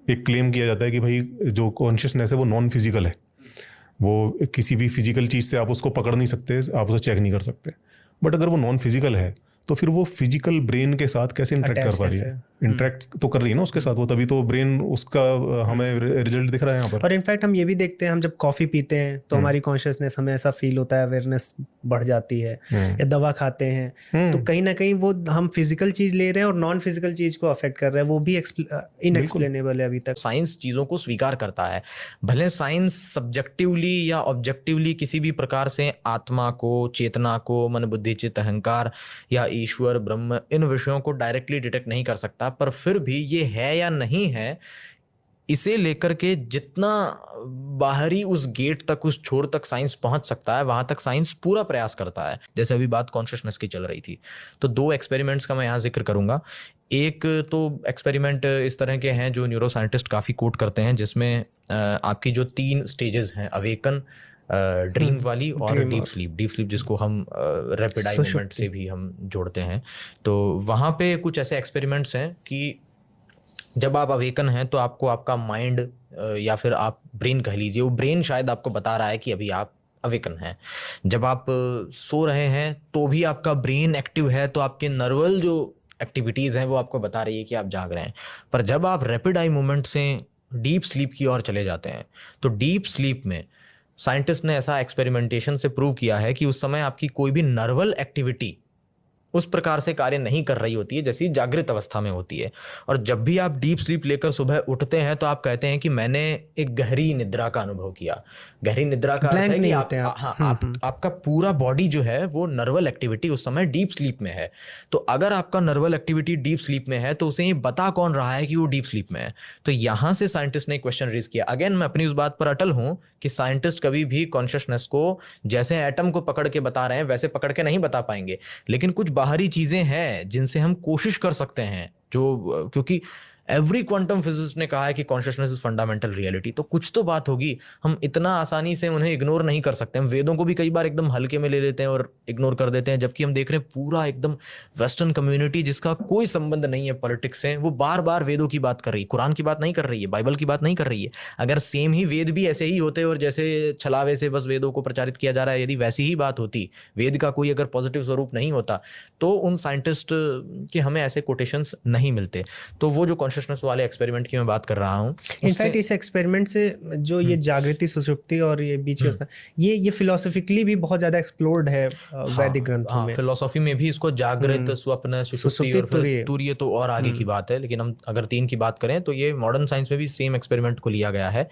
एक क्लेम किया जाता है कि भाई जो कॉन्शियसनेस है वो नॉन फिजिकल है, वो किसी भी फिजिकल चीज़ से आप उसको पकड़ नहीं सकते, आप उसे चेक नहीं कर सकते। बट अगर वो नॉन फिजिकल है तो फिर वो फिजिकल ब्रेन के साथ कैसे इंटरेक्ट कर पा रही है? इंटरेक्ट तो कर रही है ना उसके साथ वो, तभी तो ब्रेन उसका हमें रिजल्ट दिख रहा है यहाँ पर। और इनफैक्ट हम ये भी देखते हैं, हम जब कॉफ़ी पीते हैं तो हमारी कॉन्शियसनेस, हमें ऐसा फील होता है, अवेयरनेस बढ़ जाती है, या दवा खाते हैं तो कहीं ना कहीं वो हम फिजिकल चीज़ ले रहे हैं और नॉन फिजिकल चीज़ को अफेक्ट कर रहे हैं, वो भी इनएक्सप्लेनेबल है अभी तक। साइंस चीज़ों को स्वीकार करता है, भले साइंस सब्जेक्टिवली या ऑब्जेक्टिवली किसी भी प्रकार से आत्मा को, चेतना को, मन बुद्धि चित्त अहंकार या ईश्वर ब्रह्म इन विषयों को डायरेक्टली डिटेक्ट नहीं कर सकता, पर फिर भी ये है या नहीं है इसे लेकर के जितना बाहरी उस गेट तक, उस छोर तक साइंस पहुंच सकता है, वहां तक साइंस पूरा प्रयास करता है। जैसे अभी बात कॉन्शियसनेस की चल रही थी, तो 2 एक्सपेरिमेंट्स का मैं यहाँ जिक्र करूंगा। एक तो एक्सपेरिमेंट इस तरह के हैं जो न्यूरो साइंटिस्ट काफ़ी कोट करते हैं, जिसमें आपकी जो 3 स्टेजेस हैं, अवेकन, ड्रीम वाली और डीप स्लीप जिसको हम रैपिड आई मूवमेंट से भी हम जोड़ते हैं। तो वहाँ पे कुछ ऐसे एक्सपेरिमेंट्स हैं कि जब आप अवेकन हैं तो आपको आपका माइंड या फिर आप ब्रेन कह लीजिए, वो ब्रेन शायद आपको बता रहा है कि अभी आप अवेकन हैं। जब आप सो रहे हैं तो भी आपका ब्रेन एक्टिव है, तो आपके नर्वल जो एक्टिविटीज़ हैं वो आपको बता रही है कि आप जाग रहे हैं। पर जब आप रैपिड आई मूवमेंट से डीप स्लीप की ओर चले जाते हैं, तो डीप स्लीप में साइंटिस्ट ने ऐसा एक्सपेरिमेंटेशन से प्रूव किया है कि उस समय आपकी कोई भी नर्वल एक्टिविटी उस प्रकार से कार्य नहीं कर रही होती है जैसी जागृत अवस्था में होती है। और जब भी आप डीप स्लीप लेकर सुबह उठते हैं तो आप कहते हैं कि मैंने एक गहरी निद्रा का अनुभव किया। गहरी निद्रा का अर्थ है कि आपका पूरा बॉडी जो है वो नर्वल एक्टिविटी उस समय डीप स्लीप में है। तो अगर आपका नर्वल एक्टिविटी डीप स्लीप में है तो उसे ये बता कौन रहा है कि वो डीप स्लीप में है? तो यहां से साइंटिस्ट ने एक क्वेश्चन रेज किया। अगेन मैं अपनी उस बात पर अटल हूं कि साइंटिस्ट कभी भी कॉन्शियसनेस को जैसे एटम को पकड़ के बता रहे हैं वैसे पकड़ के नहीं बता पाएंगे, लेकिन कुछ बाहरी चीजें हैं जिनसे हम कोशिश कर सकते हैं, जो क्योंकि एवरी क्वांटम फिजिसिस्ट ने कहा है कि कॉन्शियसनेस इज फंडामेंटल रियलिटी, तो कुछ तो बात होगी। हम इतना आसानी से उन्हें इग्नोर नहीं कर सकते। हम वेदों को भी कई बार एकदम हल्के में ले लेते हैं और इग्नोर कर देते हैं, जबकि हम देख रहे हैं पूरा एकदम वेस्टर्न कम्युनिटी जिसका कोई संबंध नहीं है पॉलिटिक्स से, वो बार बार वेदों की बात कर रही है, कुरान की बात नहीं कर रही है, बाइबल की बात नहीं कर रही है। अगर सेम ही वेद भी ऐसे ही होते और जैसे छलावे से बस वेदों को प्रचारित किया जा रहा है, यदि वैसी ही बात होती, वेद का कोई अगर पॉजिटिव स्वरूप नहीं होता, तो उन साइंटिस्ट के हमें ऐसे कोटेशंस नहीं मिलते। तो वो जो कॉन्शियसनेस वाले एक्सपेरिमेंट की मैं बात कर रहा हूँ, इनफैक्ट इस एक्सपेरिमेंट से जो ये जागृति सुषुप्ति और ये बीच के ये फिलोसॉफिकली भी बहुत ज्यादा एक्सप्लोर्ड है वैदिक ग्रंथों में। फिलोसॉफी में भी इसको जागृत, स्वप्न, सुषुप्ति और तुरीय तो और आगे की बात है, लेकिन हम अगर 3 की बात करें तो ये मॉडर्न साइंस में भी सेम एक्सपेरिमेंट को लिया गया है।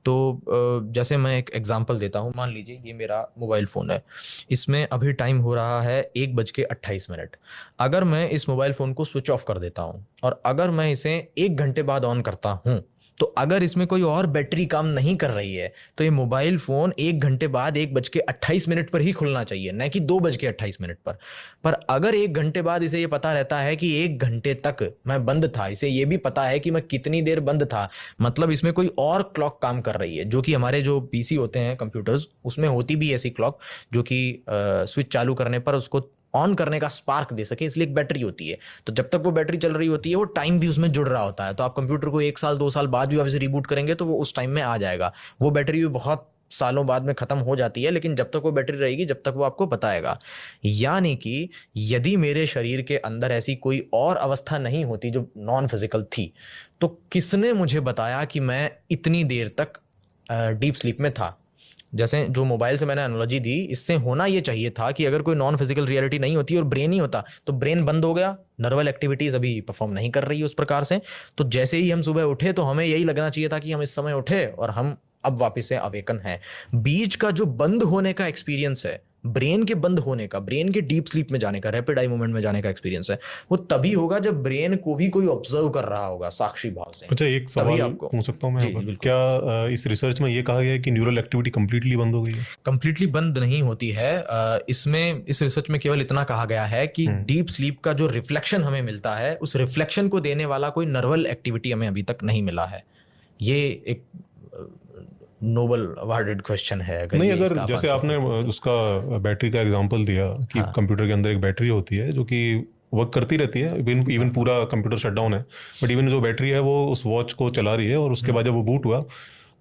तो जैसे मैं एक एग्जांपल देता हूँ, मान लीजिए ये मेरा मोबाइल फोन है, इसमें अभी टाइम हो रहा है 1:28। अगर मैं इस मोबाइल फोन को स्विच ऑफ कर देता हूँ और अगर मैं इसे 1 घंटे बाद ऑन करता हूं, तो अगर इसमें कोई और बैटरी काम नहीं कर रही है तो ये मोबाइल फोन 1 घंटे बाद 1:28 पर ही खुलना चाहिए, न कि 2:28 पर। पर अगर 1 घंटे बाद इसे ये पता रहता है कि 1 घंटे तक मैं बंद था, इसे ये भी पता है कि मैं कितनी देर बंद था, मतलब इसमें कोई और क्लॉक काम कर रही है, जो कि हमारे जो पीसी होते हैं कंप्यूटर्स उसमें होती भी ऐसी क्लॉक जो कि स्विच चालू करने पर उसको ऑन करने का स्पार्क दे सके, इसलिए एक बैटरी होती है। तो जब तक वो बैटरी चल रही होती है वो टाइम भी उसमें जुड़ रहा होता है। तो आप कंप्यूटर को 1 साल 2 साल बाद भी वापस रिबूट करेंगे तो वो उस टाइम में आ जाएगा। वो बैटरी भी बहुत सालों बाद में खत्म हो जाती है, लेकिन जब तक वो बैटरी रहेगी जब तक वो आपको बताएगा। यानी कि यदि मेरे शरीर के अंदर ऐसी कोई और अवस्था नहीं होती जो नॉन फिजिकल थी, तो किसने मुझे बताया कि मैं इतनी देर तक डीप स्लीप में था? जैसे जो मोबाइल से मैंने एनालॉजी दी, इससे होना ये चाहिए था कि अगर कोई नॉन फिजिकल रियलिटी नहीं होती और ब्रेन ही होता तो ब्रेन बंद हो गया, नर्वल एक्टिविटीज अभी परफॉर्म नहीं कर रही है उस प्रकार से। तो जैसे ही हम सुबह उठे तो हमें यही लगना चाहिए था कि हम इस समय उठे और हम अब वापस से अवेकन है। बीच का जो बंद होने का एक्सपीरियंस है, ब्रेन के बंद होने का, ब्रेन के डीप स्लीप में जाने का, रैपिड आई मूवमेंट में जाने का एक्सपीरियंस है, वो तभी होगा जब ब्रेन को भी कोई ऑब्जर्व कर रहा होगा साक्षी भाव से। अच्छा, एक सवाल पूछ सकता हूँ मैं? क्या इस रिसर्च में ये कहा गया है कि न्यूरल एक्टिविटी कंप्लीटली बंद हो गई है? कंप्लीटली बंद नहीं होती है। इसमें इस रिसर्च में केवल इतना कहा गया है कि डीप स्लीप का जो रिफ्लेक्शन हमें मिलता है, उस रिफ्लेक्शन को देने वाला कोई नर्वल एक्टिविटी हमें अभी तक नहीं मिला है। ये एक नोबल अवार्डेड क्वेश्चन है। नहीं, अगर जैसे आपने उसका बैटरी का एग्जांपल दिया कि कंप्यूटर के अंदर एक बैटरी होती है जो कि वर्क करती रहती है, इवन पूरा कंप्यूटर शट डाउन है, बट इवन जो बैटरी है वो उस वॉच को चला रही है, और उसके बाद जब वो बूट हुआ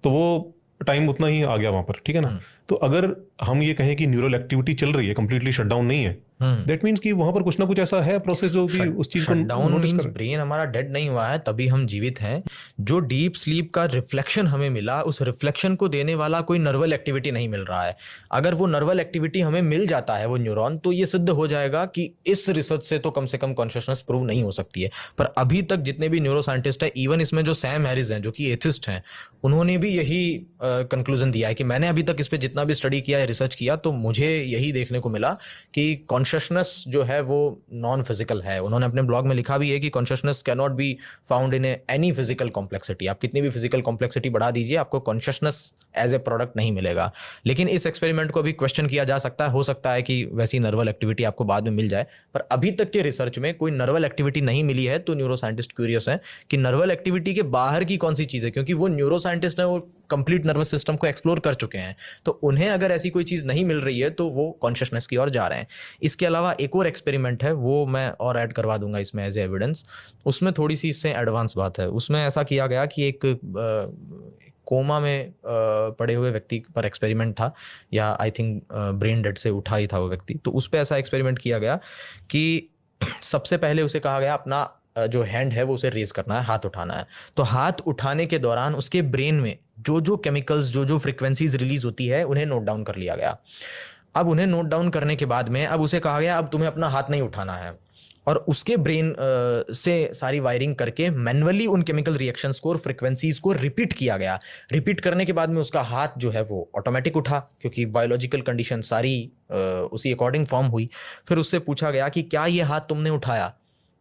तो वो टाइम उतना ही आ गया वहाँ पर, ठीक है ना। तो अगर हम ये कहें कि न्यूरल एक्टिविटी चल रही है, कंप्लीटली शट डाउन नहीं है, दैट मीन्स कि वहाँ पर कुछ ना कुछ ऐसा है प्रोसेस जो कि उस चीज को डाउन नोटिस मींस कर। ब्रेन हमारा डेड नहीं हुआ है, तभी हम जीवित हैं। जो डीप स्लीप का रिफ्लेक्शन हमें मिला, उस रिफ्लेक्शन को देने वाला कोई नर्वल एक्टिविटी नहीं मिल रहा है। अगर वो नर्वल एक्टिविटी हमें मिल जाता है, वो न्यूरॉन, तो ये सिद्ध हो जाएगा कि इस रिसर्च से तो कम से कम कॉन्शियसनेस प्रूव नहीं हो सकती है। पर अभी तक जितने भी न्यूरो साइंटिस्ट हैं, इवन इसमें जो सैम हैरिस हैं जो कि एथिस्ट हैं, उन्होंने भी यही कंक्लूजन दिया है कि मैंने अभी तक इस पे जितना भी स्टडी किया है, रिसर्च किया, तो मुझे यही देखने को मिला कि कॉन्शियसनेस जो है वो नॉन फिजिकल है। उन्होंने अपने ब्लॉग में लिखा भी है कि consciousness can not be found in any physical complexity. आप कितनी भी फिजिकल कॉम्प्लेक्सिटी बढ़ा दीजिए, आपको कॉन्शियसनेस एज ए प्रोडक्ट नहीं मिलेगा। लेकिन इस एक्सपेरिमेंट को अभी क्वेश्चन किया जा सकता है, हो सकता है कि वैसी नर्वल एक्टिविटी आपको बाद में मिल जाए, पर अभी तक के रिसर्च में कोई नर्वल एक्टिविटी नहीं मिली है। तो न्यूरो साइंटिस्ट क्यूरियस है कि नर्वल एक्टिविटी के बाहर की कौन सी चीज़ है, क्योंकि वो न्यूरो साइंटिस्ट है, वो कंप्लीट नर्वस सिस्टम को एक्सप्लोर कर चुके हैं। तो उन्हें अगर ऐसी कोई चीज़ नहीं मिल रही है तो वो कॉन्शियसनेस की ओर जा रहे हैं। इसके अलावा एक और एक्सपेरिमेंट है, वो मैं और ऐड करवा दूंगा इसमें एज ए एविडेंस। उसमें थोड़ी सी इससे एडवांस बात है। उसमें ऐसा किया गया कि एक कोमा में पड़े हुए व्यक्ति पर एक्सपेरिमेंट था, या आई थिंक ब्रेन डेड से उठा ही था वो व्यक्ति। तो उस पर ऐसा एक्सपेरिमेंट किया गया कि सबसे पहले उसे कहा गया अपना जो हैंड है वो उसे रेज करना है, हाथ उठाना है। तो हाथ उठाने के दौरान उसके ब्रेन में जो जो केमिकल्स, जो जो फ्रिक्वेंसीज रिलीज होती है, उन्हें नोट डाउन कर लिया गया। अब उन्हें नोट डाउन करने के बाद में अब उसे कहा गया अब तुम्हें अपना हाथ नहीं उठाना है, और उसके ब्रेन से सारी वायरिंग करके मैन्युअली उन केमिकल रिएक्शंस को और फ्रिक्वेंसीज को रिपीट किया गया। रिपीट करने के बाद में उसका हाथ जो है वो ऑटोमेटिक उठा, क्योंकि बायोलॉजिकल कंडीशन सारी उसी अकॉर्डिंग फॉर्म हुई। फिर उससे पूछा गया कि क्या ये हाथ तुमने उठाया,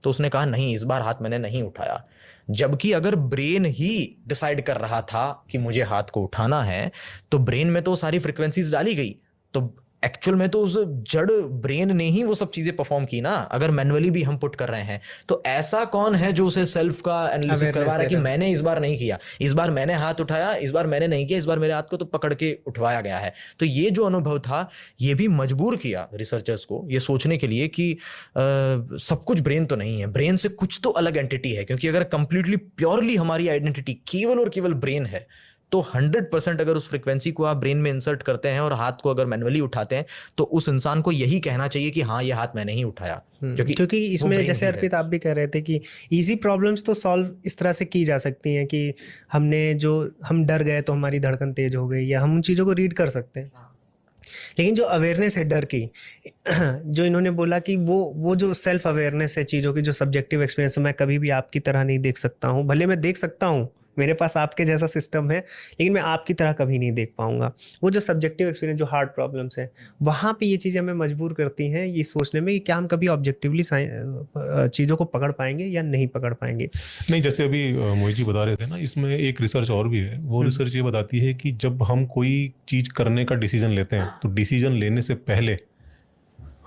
तो उसने कहा नहीं, इस बार हाथ मैंने नहीं उठाया। जबकि अगर ब्रेन ही डिसाइड कर रहा था कि मुझे हाथ को उठाना है, तो ब्रेन में तो सारी फ्रिक्वेंसीज डाली गई, तो एक्चुअल में तो उस जड़ ब्रेन ने ही वो सब चीजें परफॉर्म की ना, अगर मैन्युअली भी हम पुट कर रहे हैं। तो ऐसा कौन है जो उसे सेल्फ का एनालिसिस करवा रहा है कि मैंने इस बार नहीं किया, इस बार मैंने हाथ उठाया, इस बार मैंने नहीं किया, इस बार मेरे हाथ को तो पकड़ के उठवाया गया है। तो ये जो अनुभव था, ये भी मजबूर किया रिसर्चर्स को ये सोचने के लिए कि सब कुछ ब्रेन तो नहीं है, ब्रेन से कुछ तो अलग एंटिटी है। क्योंकि अगर कंप्लीटली प्योरली हमारी आइडेंटिटी केवल और केवल ब्रेन है, तो 100% अगर उस फ्रीक्वेंसी को आप ब्रेन में इंसर्ट करते हैं और हाथ को अगर मैन्युअली उठाते हैं, तो उस इंसान को यही कहना चाहिए कि हाँ, ये हाथ मैंने ही उठाया। क्योंकि इसमें जैसे अर्पित आप भी कह रहे थे कि इजी प्रॉब्लम्स तो सॉल्व इस तरह से की जा सकती हैं कि हम डर गए तो हमारी धड़कन तेज हो गई, या हम उन चीज़ों को रीड कर सकते हैं। लेकिन जो अवेयरनेस है डर की, जो इन्होंने बोला कि वो जो सेल्फ अवेयरनेस है चीज़ों की, जो सब्जेक्टिव एक्सपीरियंस, मैं कभी भी आपकी तरह नहीं देख सकता हूँ, भले मैं देख सकता हूँ, मेरे पास आपके जैसा सिस्टम है, लेकिन मैं आपकी तरह कभी नहीं देख पाऊंगा। वो जो सब्जेक्टिव एक्सपीरियंस, जो हार्ड प्रॉब्लम्स है, वहाँ पे ये चीज़ें हमें मजबूर करती हैं ये सोचने में कि क्या हम कभी ऑब्जेक्टिवली चीज़ों को पकड़ पाएंगे या नहीं पकड़ पाएंगे। नहीं, जैसे अभी मोहित जी बता रहे थे ना, इसमें एक रिसर्च और भी है। वो रिसर्च ये बताती है कि जब हम कोई चीज़ करने का डिसीजन लेते हैं, तो डिसीजन लेने से पहले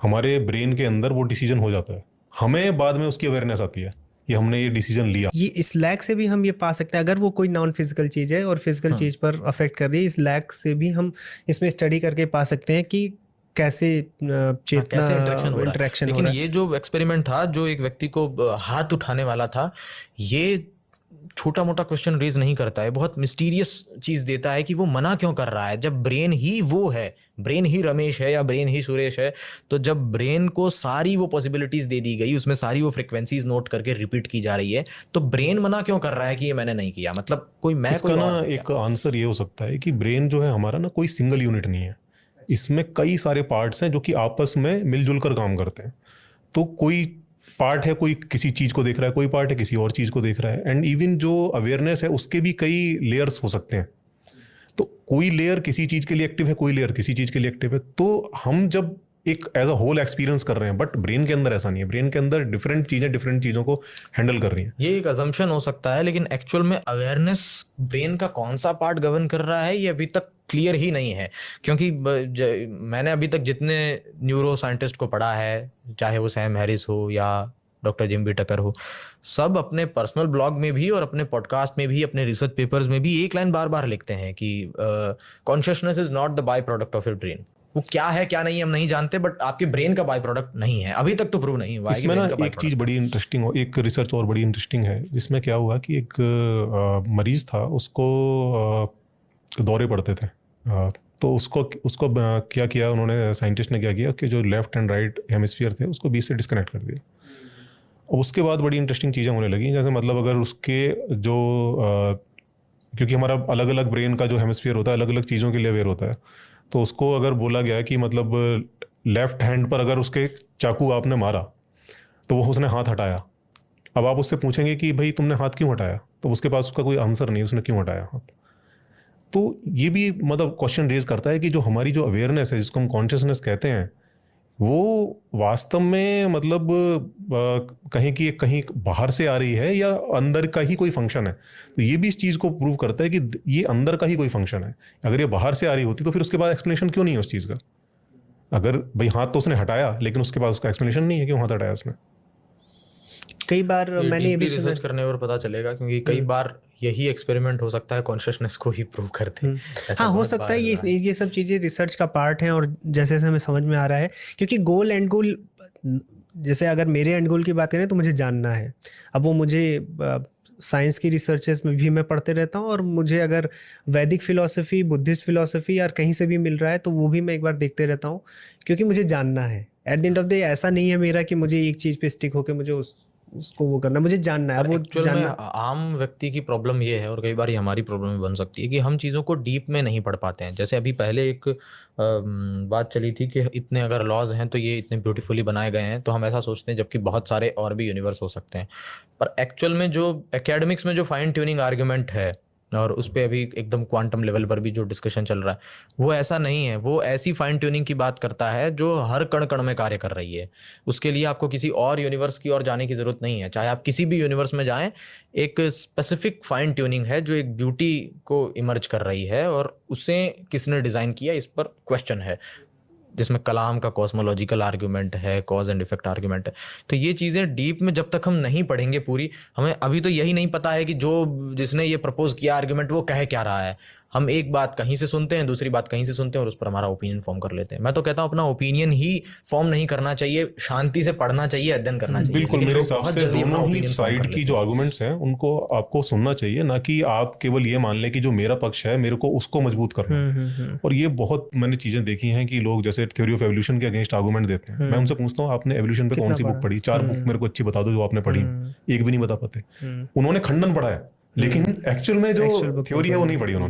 हमारे ब्रेन के अंदर वो डिसीजन हो जाता है, हमें बाद में उसकी अवेयरनेस आती है कि हमने ये डिसीजन लिया। ये इस लैग से भी हम ये पा सकते हैं, अगर वो कोई नॉन फिजिकल चीज़ है और फिजिकल चीज़ पर अफेक्ट कर रही है, इस लैग से भी हम इसमें स्टडी करके पा सकते हैं कि कैसे चेतना इंटरेक्शन। लेकिन ये जो एक्सपेरिमेंट था, जो एक व्यक्ति को हाथ उठाने वाला था, ये छोटा मोटा क्वेश्चन रेज नहीं करता है, बहुत मिस्टीरियस चीज देता है कि वो मना क्यों कर रहा है। जब ब्रेन ही वो है, ब्रेन ही रमेश है या ब्रेन ही सुरेश है, तो जब ब्रेन को सारी वो पॉसिबिलिटीज दे दी गई, उसमें सारी वो फ्रिक्वेंसीज नोट करके रिपीट की जा रही है, तो ब्रेन मना क्यों कर रहा है कि ये मैंने नहीं किया। मतलब कोई मैं इसका ना एक आंसर ये हो सकता है कि ब्रेन जो है हमारा ना कोई सिंगल यूनिट नहीं है, इसमें कई सारे पार्ट्स हैं जो कि आपस में मिलजुल कर काम करते हैं। तो कोई पार्ट है, कोई किसी चीज़ को देख रहा है, कोई पार्ट है किसी और चीज़ को देख रहा है, एंड इवन जो अवेयरनेस है उसके भी कई लेयर्स हो सकते हैं। तो कोई लेयर किसी चीज़ के लिए एक्टिव है, कोई लेयर किसी चीज़ के लिए एक्टिव है। तो हम जब एक एज अ होल एक्सपीरियंस कर रहे हैं, बट ब्रेन के अंदर ऐसा नहीं है। ब्रेन के अंदर डिफरेंट चीज़ों को हैंडल कर रही हैं। ये एक अजम्पशन हो सकता है, लेकिन एक्चुअल में अवेयरनेस ब्रेन का कौन सा पार्ट गवर्न कर रहा है, ये अभी तक क्लियर ही नहीं है। क्योंकि मैंने अभी तक जितने न्यूरो साइंटिस्ट को पढ़ा है, चाहे वो सैम हैरिस हो या डॉक्टर जिम बी टकर हो, सब अपने पर्सनल ब्लॉग में भी और अपने पॉडकास्ट में भी, अपने रिसर्च पेपर्स में भी एक लाइन बार बार लिखते हैं कि consciousness is not the by product of your brain. वो क्या है क्या नहीं हम नहीं जानते, बट आपके ब्रेन का बाय प्रोडक्ट नहीं है, अभी तक तो प्रूव नहीं हुआ है कि इसमें ना brain का एक चीज़ बड़ी इंटरेस्टिंग हो, एक रिसर्च और बड़ी इंटरेस्टिंग है, जिसमें क्या हुआ कि एक मरीज था, उसको दौरे पड़ते थे। तो उसको उसको क्या किया उन्होंने, साइंटिस्ट ने क्या किया कि जो लेफ्ट एंड राइट हेमिस्फीयर थे उसको बीच से डिस्कनेक्ट कर दिया। और उसके बाद बड़ी इंटरेस्टिंग चीज़ें होने लगी, जैसे मतलब अगर उसके जो क्योंकि हमारा अलग अलग ब्रेन का जो हेमिस्फीयर होता है अलग अलग चीज़ों के लिए अवेयर होता है, तो उसको अगर बोला गया कि मतलब लेफ्ट हैंड पर अगर उसके चाकू आपने मारा तो वो उसने हाथ हटाया। अब आप उससे पूछेंगे कि भाई तुमने हाथ क्यों हटाया, तो उसके पास उसका कोई आंसर नहीं, उसने क्यों हटाया हाथ। तो ये भी मतलब क्वेश्चन रेज करता है कि जो हमारी जो अवेयरनेस है, जिसको हम कॉन्शियसनेस कहते हैं, वो वास्तव में मतलब कहीं की कहीं बाहर से आ रही है या अंदर का ही कोई फंक्शन है। तो ये भी इस चीज़ को प्रूव करता है कि ये अंदर का ही कोई फंक्शन है। अगर ये बाहर से आ रही होती तो फिर उसके बाद एक्सप्लेनेशन क्यों नहीं है उस चीज़ का। अगर भाई हाथ तो उसने हटाया लेकिन उसके बाद उसका एक्सप्लेनेशन नहीं है क्यों हाथ हटाया उसने। कई बार मैंने ये भी सुना रिसर्च करने पर पता चलेगा, क्योंकि कई बार यही एक्सपेरिमेंट हो सकता है कॉन्शियसनेस को ही प्रूव करते हैं। ऐसा हाँ, हो बहुत सकता बार है हुआ है। ये सब चीज़ें रिसर्च का पार्ट हैं, और जैसे जैसे हमें समझ में आ रहा है, क्योंकि गोल एंड गोल, जैसे अगर मेरे एंड गोल की बात करें तो मुझे जानना है। अब वो मुझे साइंस की रिसर्चेस में भी मैं पढ़ते रहता हूँ, और मुझे अगर वैदिक फिलॉसफी, बुद्धिस्ट फिलॉसफी या कहीं से भी मिल रहा है तो वो भी मैं एक बार देखते रहता हूँ, क्योंकि मुझे जानना है। At the end of the day ऐसा नहीं है मेरा कि मुझे एक चीज़ पे स्टिक होकर मुझे उसको वो करना, मुझे जानना है। वो एक्चुअल में जानना आम व्यक्ति की प्रॉब्लम ये है, और कई बार ये हमारी प्रॉब्लम भी बन सकती है, कि हम चीज़ों को डीप में नहीं पढ़ पाते हैं। जैसे अभी पहले एक बात चली थी कि इतने अगर लॉज हैं तो ये इतने ब्यूटीफुली बनाए गए हैं, तो हम ऐसा सोचते हैं, जबकि बहुत सारे और भी यूनिवर्स हो सकते हैं। पर एक्चुअल में जो एकेडमिक्स में जो फाइन ट्यूनिंग आर्ग्यूमेंट है, और उस पर अभी एकदम क्वांटम लेवल पर भी जो डिस्कशन चल रहा है, वो ऐसा नहीं है। वो ऐसी फाइन ट्यूनिंग की बात करता है जो हर कण कण में कार्य कर रही है। उसके लिए आपको किसी और यूनिवर्स की ओर जाने की जरूरत नहीं है। चाहे आप किसी भी यूनिवर्स में जाएं, एक स्पेसिफिक फाइन ट्यूनिंग है जो एक ब्यूटी को इमर्ज कर रही है, और उसे किसने डिजाइन किया इस पर क्वेश्चन है, जिसमें कलाम का कॉस्मोलॉजिकल आर्ग्यूमेंट है, कॉज एंड इफेक्ट आर्ग्यूमेंट है। तो ये चीज़ें डीप में जब तक हम नहीं पढ़ेंगे पूरी, हमें अभी तो यही नहीं पता है कि जो जिसने ये प्रपोज किया आर्ग्यूमेंट वो कह क्या रहा है। हम एक बात कहीं से सुनते हैं, दूसरी बात कहीं से सुनते हैं, और उस पर हमारा ओपिनियन फॉर्म कर लेते हैं। मैं तो कहता हूँ अपना ओपिनियन ही फॉर्म नहीं करना चाहिए, शांति से पढ़ना चाहिए, अध्ययन करना चाहिए। बिल्कुल, लेकिन मेरे लोग हिसाब बहुत से जल्दी अपना दोनों ही ओपिनियन फॉर्म साइड कर की लेते जो हैं। आर्गुमेंट्स हैं उनको आपको सुनना चाहिए, ना कि आप केवल ये मान लें कि जो मेरा पक्ष है मेरे को उसको मजबूत करना है। और ये बहुत मैंने चीज़ें देखी हैं कि लोग जैसे थ्योरी ऑफ एवोल्यूशन के अगेंस्ट आर्गुमेंट देते हैं। मैं उनसे पूछता हूँ आपने एवोल्यूशन पे कौन सी बुक पढ़ी, 4 बुक मेरे को अच्छी बता दो जो आपने पढ़ी, एक भी नहीं बता पाते। उन्होंने खंडन पढ़ा है लेकिन एक्चुअल में जो Actual book थ्योरी है वो नहीं पढ़ी उन्होंने।